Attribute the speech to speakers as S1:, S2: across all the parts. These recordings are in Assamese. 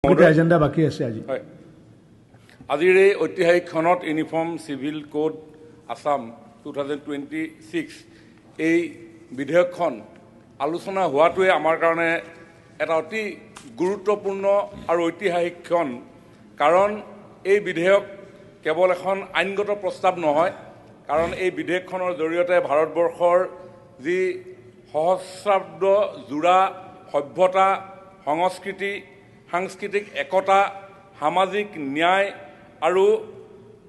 S1: এজেন্ডা বাকী আছে আজি
S2: আজিৰ এই ঐতিহাসিক খনত ইউনিফৰ্ম সিভিল কোড আসাম 2026 এই বিধেয়কখন আলোচনা হোৱাটোৱে আমাৰ কাৰণে এটা অতি গুৰুত্বপূৰ্ণ আৰু ঐতিহাসিক ক্ষণ কাৰণ এই বিধেয়ক কেৱল এখন আইনগত প্ৰস্তাৱ নহয় কাৰণ এই বিধেয়কখনৰ জৰিয়তে ভাৰতবৰ্ষৰ যি সহস্ৰাব্দ জোৰা সভ্যতা সংস্কৃতি সাংস্কৃতিক একতা সামাজিক ন্যায় আৰু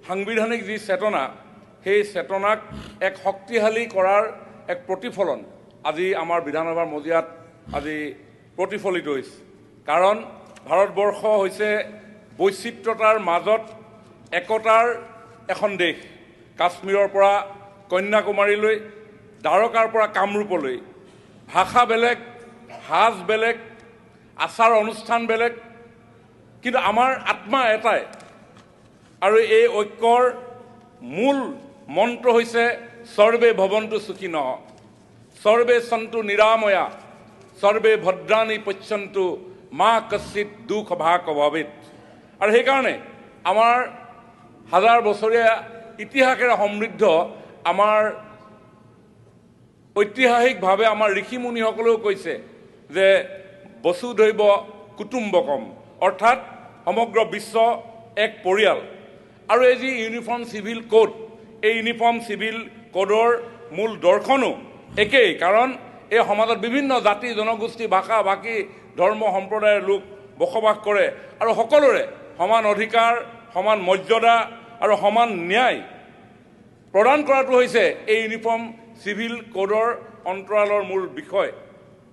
S2: সাংবিধানিক যি চেতনা সেই চেতনাক এক শক্তিশালী কৰাৰ এক প্ৰতিফলন আজি আমাৰ বিধানসভাৰ মজিয়াত আজি প্ৰতিফলিত হৈছে কাৰণ ভাৰতবৰ্ষ হৈছে বৈচিত্ৰতাৰ মাজত একতাৰ এখন দেশ কাশ্মীৰৰ পৰা কন্যাকুমাৰীলৈ দ্বাৰকাৰ পৰা কামৰূপলৈ ভাষা বেলেগ সাজ বেলেগ আচাৰ অনুষ্ঠান বেলেগ কিন্তু আমাৰ আত্মা এটাই আৰু এই ঐক্যৰ মূল মন্ত্ৰ হৈছে সৰ্বে ভৱন্তু সুখিনঃ সৰ্বে সন্তু নিৰাময়া সৰ্বে ভদ্ৰাণি পশ্যন্তু মা কশ্চিৎ দুখ ভাগ ভৱেৎ আৰু সেইকাৰণে আমাৰ হাজাৰ বছৰীয়া ইতিহাসেৰে সমৃদ্ধ আমাৰ ঐতিহাসিকভাৱে আমাৰ ঋষিমুনিসকলেও কৈছে যে বসুধৈৱ কুটুম্বকম অৰ্থাৎ সমগ্ৰ বিশ্ব এক পৰিয়াল আৰু এই যি ইউনিফৰ্ম সিভিল কোড এই ইউনিফৰ্ম সিভিল কোডৰ মূল দৰ্শনো একেই কাৰণ এই সমাজত বিভিন্ন জাতি জনগোষ্ঠী ভাষা ভাষী ধৰ্ম সম্প্ৰদায়ৰ লোক বসবাস কৰে আৰু সকলোৰে সমান অধিকাৰ সমান মৰ্যাদা আৰু সমান ন্যায় প্ৰদান কৰাটো হৈছে এই ইউনিফৰ্ম সিভিল কোডৰ অন্তৰালৰ মূল বিষয়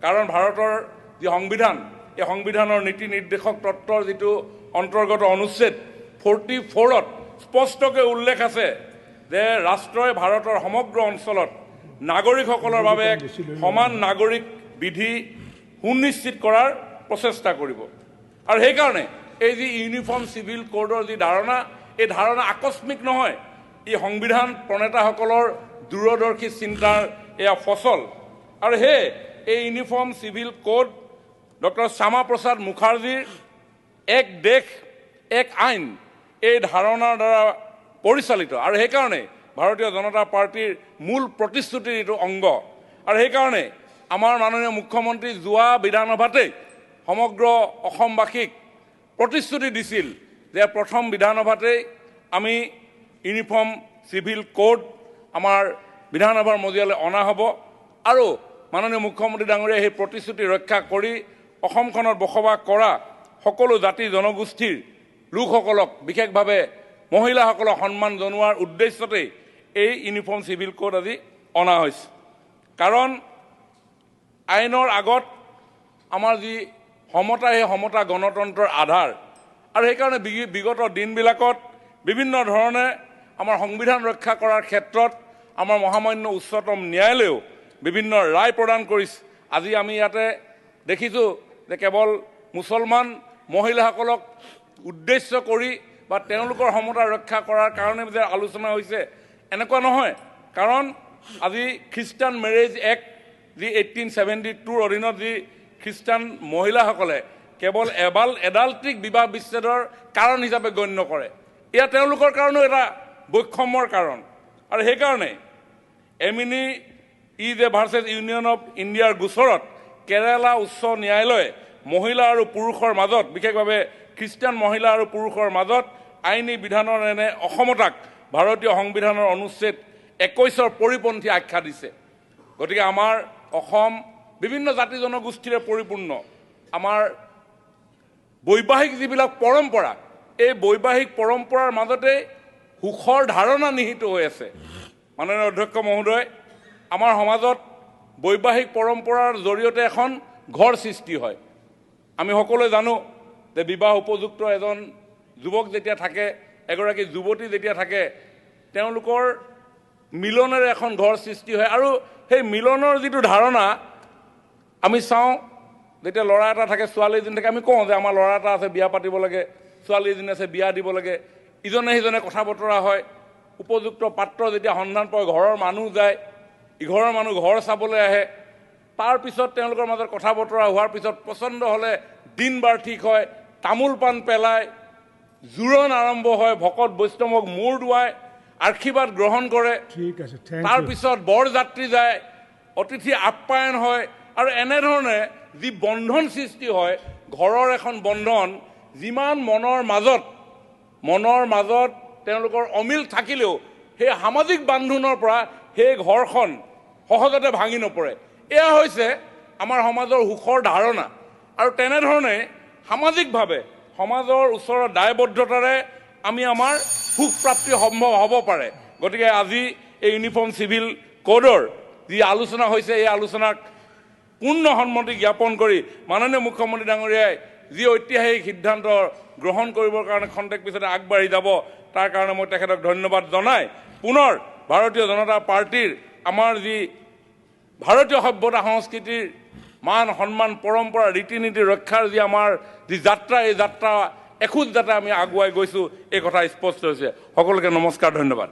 S2: কাৰণ ভাৰতৰ যি সংবিধান এই সংবিধানৰ নীতি নিৰ্দেশক তত্ত্বৰ যিটো অন্তৰ্গত অনুচ্ছেদ 44ত স্পষ্টকৈ উল্লেখ আছে যে ৰাষ্ট্ৰই ভাৰতৰ সমগ্ৰ অঞ্চলত নাগৰিকসকলৰ বাবে এক সমান নাগৰিক বিধি সুনিশ্চিত কৰাৰ প্ৰচেষ্টা কৰিব আৰু সেইকাৰণে এই যি ইউনিফৰ্ম সিভিল কোডৰ যি ধাৰণা এই ধাৰণা আকস্মিক নহয় ই সংবিধান প্ৰণেতাসকলৰ দূৰদৰ্শী চিন্তাৰ এয়া ফচল আৰু হে এই uniform civil code doctor Shyama Prasad মুখাৰ্জীৰ এক দেশ এক আইন এই ধাৰণাৰ দ্বাৰা পৰিচালিত আৰু সেইকাৰণে ভাৰতীয় জনতা পাৰ্টিৰ মূল প্ৰতিশ্ৰুতিৰ এইটো অংগ আৰু সেইকাৰণে আমাৰ মাননীয় মুখ্যমন্ত্ৰী যোৱা বিধানসভাতেই সমগ্ৰ অসমবাসীক প্ৰতিশ্ৰুতি দিছিল যে প্ৰথম বিধানসভাতেই আমি ইউনিফৰ্ম সিভিল কোড আমাৰ বিধানসভাৰ মজিয়ালৈ অনা হ'ব আৰু মাননীয় মুখ্যমন্ত্ৰী ডাঙৰীয়াই সেই প্ৰতিশ্ৰুতি ৰক্ষা কৰি অসমখনত বসবাস কৰা সকলো জাতি জনগোষ্ঠীৰ লোকসকলক বিশেষভাৱে মহিলাসকলক সন্মান জনোৱাৰ উদ্দেশ্যতেই এই ইউনিফৰ্ম সিভিল কোড আজি অনা হৈছে কাৰণ আইনৰ আগত আমাৰ যি সমতা সেই সমতা গণতন্ত্ৰৰ আধাৰ আৰু সেইকাৰণে বিগত দিনবিলাকত বিভিন্ন ধৰণে আমাৰ সংবিধান ৰক্ষা কৰাৰ ক্ষেত্ৰত আমাৰ মহামান্য উচ্চতম ন্যায়ালয়েও বিভিন্ন ৰায় প্ৰদান কৰিছে আজি আমি ইয়াতে দেখিছোঁ যে কেৱল মুছলমান মহিলাসকলক উদ্দেশ্য কৰি বা তেওঁলোকৰ সমতা ৰক্ষা কৰাৰ কাৰণে যে আলোচনা হৈছে এনেকুৱা নহয় কাৰণ আজি খ্ৰীষ্টান মেৰেজ এক্ট যি 1872ৰ অধীনত যি খ্ৰীষ্টান মহিলাসকলে কেৱল এডাল্ট্ৰিক বিবাহ বিচ্ছেদৰ কাৰণ হিচাপে গণ্য কৰে এয়া তেওঁলোকৰ কাৰণেও এটা বৈষম্যৰ কাৰণ আৰু সেইকাৰণে এমিনি ইজে ভাৰ্চেছ ইউনিয়ন অফ ইণ্ডিয়াৰ গোচৰত কেৰালা উচ্চ ন্যায়ালয়ে মহিলা আৰু পুৰুষৰ মাজত বিশেষভাৱে খ্ৰীষ্টান মহিলা আৰু পুৰুষৰ মাজত আইনী বিধানৰ এনে অসমতাক ভাৰতীয় সংবিধানৰ অনুচ্ছেদ 21ৰ পৰিপন্থী আখ্যা দিছে গতিকে আমাৰ অসম বিভিন্ন জাতি জনগোষ্ঠীৰে পৰিপূৰ্ণ আমাৰ বৈবাহিক যিবিলাক পৰম্পৰা এই বৈবাহিক পৰম্পৰাৰ মাজতে সুখৰ ধাৰণা নিহিত হৈ আছে মাননীয় অধ্যক্ষ মহোদয় আমাৰ সমাজত বৈবাহিক পৰম্পৰাৰ জৰিয়তে এখন ঘৰ সৃষ্টি হয় আমি সকলোৱে জানো যে বিবাহ উপযুক্ত এজন যুৱক যেতিয়া থাকে এগৰাকী যুৱতী যেতিয়া থাকে তেওঁলোকৰ মিলনেৰে এখন ঘৰ সৃষ্টি হয় আৰু সেই মিলনৰ যিটো ধাৰণা আমি চাওঁ যেতিয়া ল'ৰা এটা থাকে ছোৱালী এজনী থাকে আমি কওঁ যে আমাৰ ল'ৰা এটা আছে বিয়া পাতিব লাগে ছোৱালী এজনী আছে বিয়া দিব লাগে ইজনে সিজনে কথা বতৰা হয় উপযুক্ত পাত্ৰ যেতিয়া সন্ধান পায় ঘৰৰ মানুহ যায় ইঘৰৰ মানুহ ঘৰ চাবলৈ আহে তাৰ পিছত তেওঁলোকৰ মাজত কথা বতৰা হোৱাৰ পিছত পছন্দ হ'লে দিন বাৰ ঠিক হয় তামোল পাণ পেলাই জোৰণ আৰম্ভ হয়, ভকত বৈষ্ণৱক মূৰ দোৱাই আশীৰ্বাদ গ্ৰহণ কৰে।
S1: ঠিক আছে,
S2: তাৰপিছত বৰযাত্ৰী যায়, অতিথি আপ্যায়ন হয়, আৰু এনেধৰণে যি বন্ধন সৃষ্টি হয়, ঘৰৰ এখন বন্ধন, যিমান মনৰ মাজত তেওঁলোকৰ অমিল থাকিলেও সেই সামাজিক বান্ধোনৰ পৰা সেই ঘৰখন সহজতে ভাঙি নপৰে। এয়া হৈছে আমাৰ সমাজৰ সুখৰ ধাৰণা, আৰু তেনেধৰণে সামাজিকভাৱে সমাজৰ ওচৰত দায়বদ্ধতাৰে আমি আমাৰ সুখ প্ৰাপ্তি সম্ভৱ হ'ব পাৰে। গতিকে আজি এই ইউনিফৰ্ম চিভিল কোডৰ যি আলোচনা হৈছে, এই আলোচনাক পূৰ্ণ সন্মতি জ্ঞাপন কৰি মাননীয় মুখ্যমন্ত্ৰী ডাঙৰীয়াই যি ঐতিহাসিক সিদ্ধান্ত গ্ৰহণ কৰিবৰ কাৰণে খন্তেক পিছতে আগবাঢ়ি যাব, তাৰ কাৰণে মই তেখেতক ধন্যবাদ জনাই পুনৰ ভাৰতীয় জনতা পাৰ্টীৰ আমাৰ যি ভাৰতীয় সভ্যতা সংস্কৃতিৰ মান সন্মান পৰম্পৰা ৰীতি নীতি ৰক্ষাৰ যি আমাৰ যি যাত্ৰা, এই যাত্ৰা এখোজ যাতে আমি আগুৱাই গৈছোঁ, এই কথা স্পষ্ট হৈছে। সকলোকে নমস্কাৰ, ধন্যবাদ।